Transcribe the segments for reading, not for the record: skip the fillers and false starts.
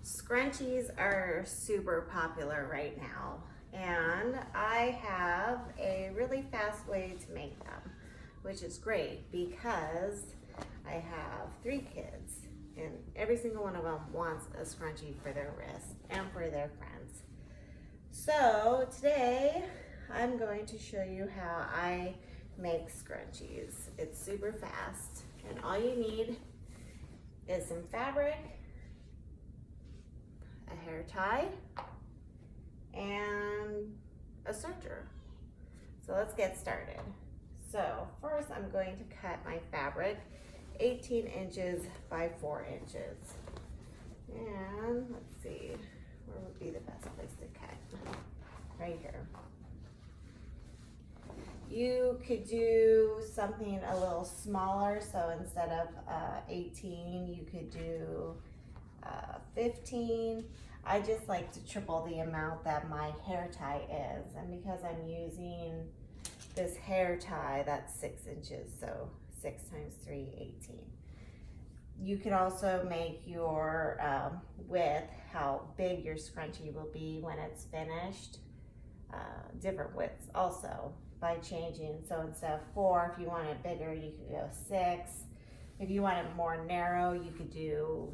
Scrunchies are super popular right now, and I have a really fast way to make them, which is great because I have 3 kids and every single one of them wants a scrunchie for their wrist and for their friends. So today I'm going to show you how I make scrunchies. It's super fast, and all you need is some fabric, a hair tie, and a serger. So let's get started. So first I'm going to cut my fabric 18 inches by 4 inches. And let's see, where would be the best place to cut? Right here. You could do something a little smaller, so instead of 18, you could do 15. I just like to triple the amount that my hair tie is, and because I'm using this hair tie, that's 6 inches, so 6 times 3, 18. You can also make your width, how big your scrunchie will be when it's finished, different widths also by changing. So instead of 4, if you want it bigger, you could go 6. If you want it more narrow, you could do,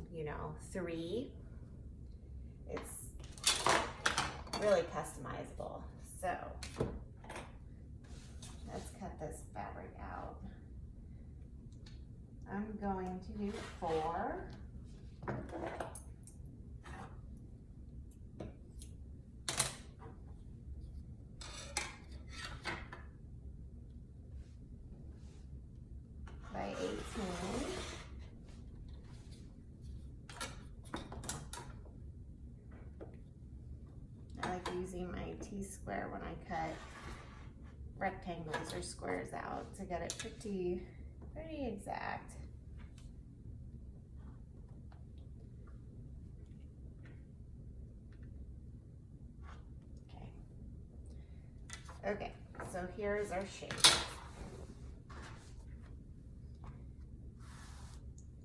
3. It's really customizable. So let's cut this fabric out. I'm going to do 4. By 18. I like using my T-square when I cut rectangles or squares out to get it pretty exact. Okay, so here's our shape.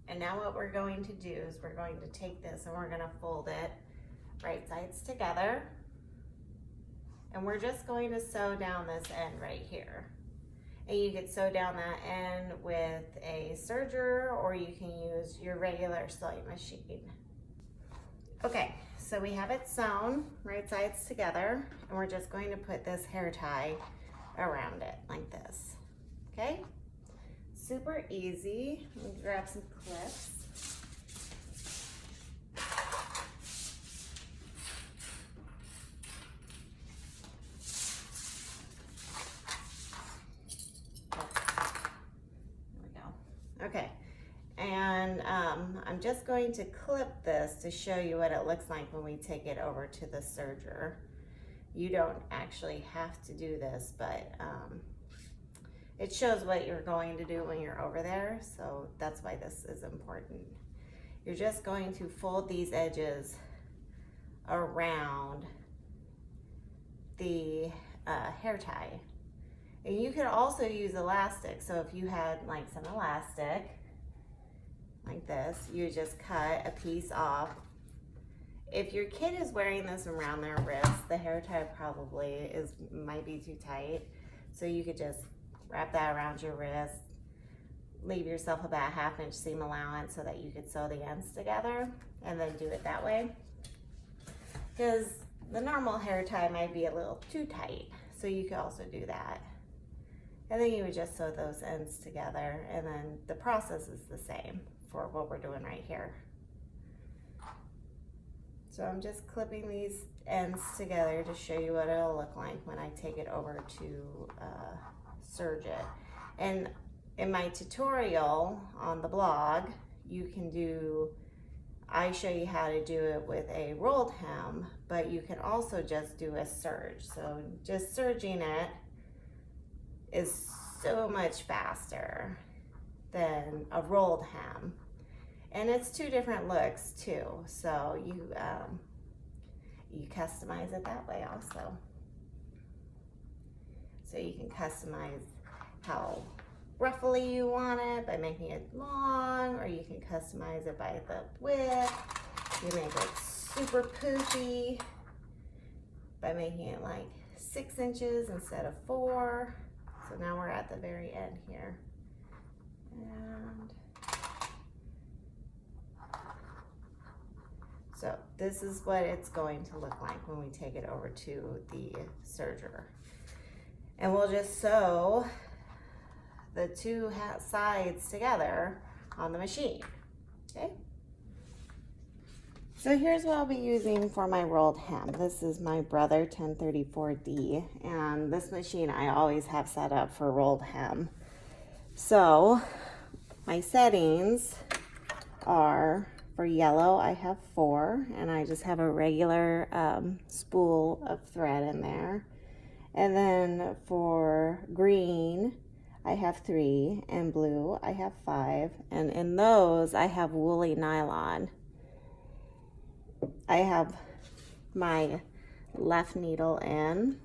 And now what we're going to do is we're going to take this and we're going to fold it right sides together. And we're just going to sew down this end right here. And you could sew down that end with a serger, or you can use your regular sewing machine. Okay, so we have it sewn right sides together, and we're just going to put this hair tie around it like this. Okay? Super easy. Let me grab some clips. Okay, and I'm just going to clip this to show you what it looks like when we take it over to the serger. You don't actually have to do this, but it shows what you're going to do when you're over there, so that's why this is important. You're just going to fold these edges around the hair tie. And you could also use elastic. So if you had like some elastic, like this, you just cut a piece off. If your kid is wearing this around their wrist, the hair tie probably might be too tight. So you could just wrap that around your wrist, leave yourself about 1/2 inch seam allowance so that you could sew the ends together, and then do it that way. Because the normal hair tie might be a little too tight, so you could also do that. And then you would just sew those ends together, and then the process is the same for what we're doing right here. So I'm just clipping these ends together to show you what it'll look like when I take it over to serge it. And in my tutorial on the blog, you can I show you how to do it with a rolled hem, but you can also just do a serge. So just serging it is so much faster than a rolled hem, and it's 2 different looks too, so you customize it that way also. So you can customize how ruffly you want it by making it long, or you can customize it by the width. You make it super poofy by making it like 6 inches instead of 4. So now we're at the very end here. And so this is what it's going to look like when we take it over to the serger. And we'll just sew the two sides together on the machine, okay? So here's what I'll be using for my rolled hem. This is my Brother 1034D, and this machine I always have set up for rolled hem. So my settings are, for yellow I have 4, and I just have a regular spool of thread in there. And then for green I have 3, and blue I have 5, and in those I have woolly nylon. I have my left needle in,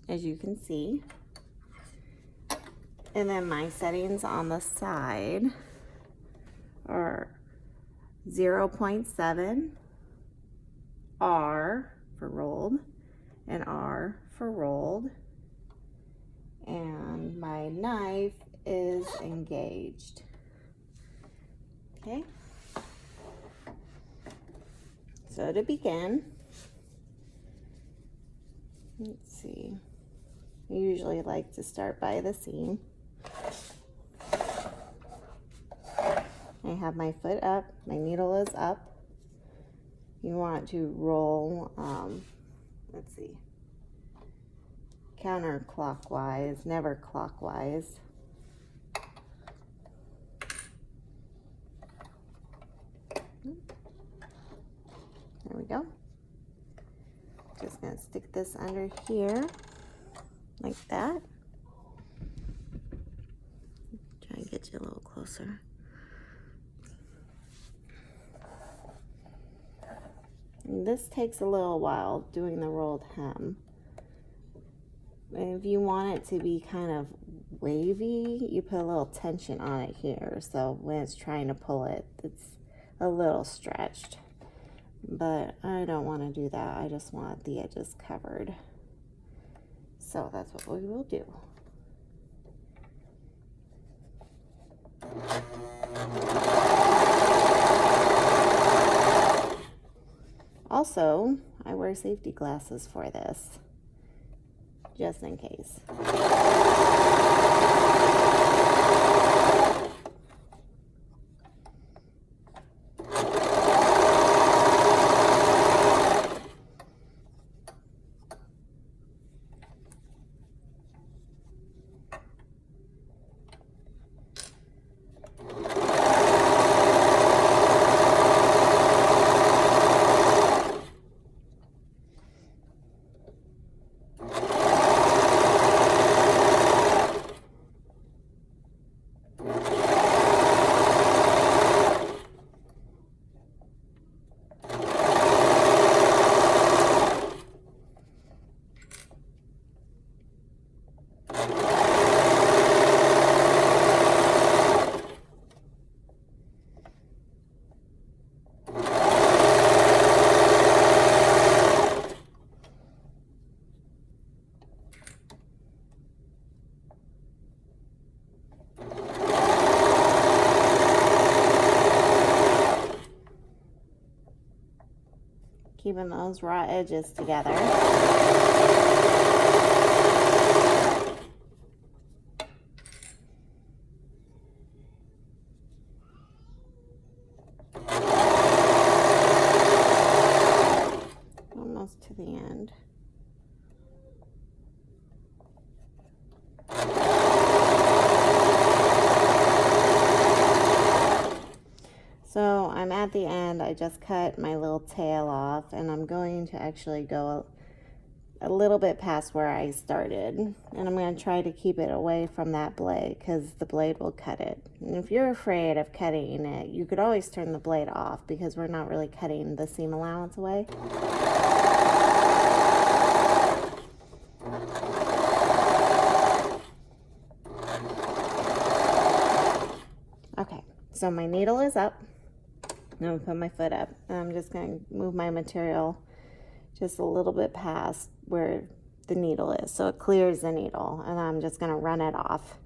as you can see, and then my settings on the side are 0.7, R for rolled, and R for rolled, and my knife is engaged. Okay. So to begin, let's see, I usually like to start by the seam. I have my foot up, my needle is up. You want to roll, let's see, counterclockwise, never clockwise. There we go. Just gonna stick this under here, like that. Try and get you a little closer. And this takes a little while doing the rolled hem. If you want it to be kind of wavy, you put a little tension on it here, so when it's trying to pull it, it's a little stretched. But I don't want to do that. I just want the edges covered. So that's what we will do. Also, I wear safety glasses for this, just in case. Keeping those raw edges together. Almost to the end. So I'm at the end. I just cut my little tail off, and I'm going to actually go a little bit past where I started, and I'm going to try to keep it away from that blade because the blade will cut it. And if you're afraid of cutting it, you could always turn the blade off because we're not really cutting the seam allowance away. Okay, so my needle is up. I'm gonna put my foot up and I'm just gonna move my material just a little bit past where the needle is, so it clears the needle, and I'm just gonna run it off.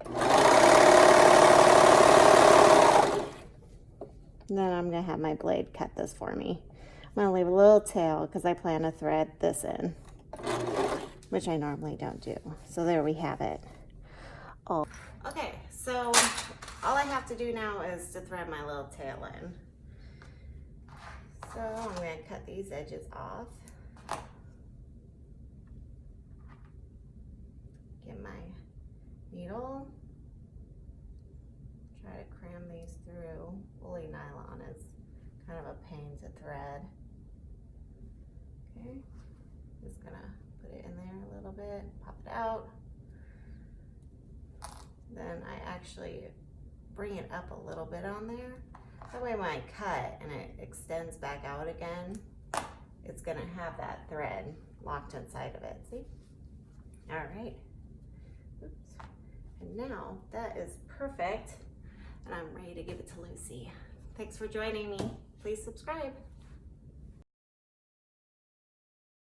And then I'm gonna have my blade cut this for me. I'm gonna leave a little tail because I plan to thread this in, which I normally don't do. So there we have it. Oh. Okay, so all I have to do now is to thread my little tail in. So I'm gonna cut these edges off. Get my needle. Try to cram these through. Woolly nylon is kind of a pain to thread. Okay, just gonna put it in there a little bit, pop it out. Then I actually bring it up a little bit on there. That way when I cut and it extends back out again, it's gonna have that thread locked inside of it, see? All right, oops. And now that is perfect, and I'm ready to give it to Lucy. Thanks for joining me. Please subscribe.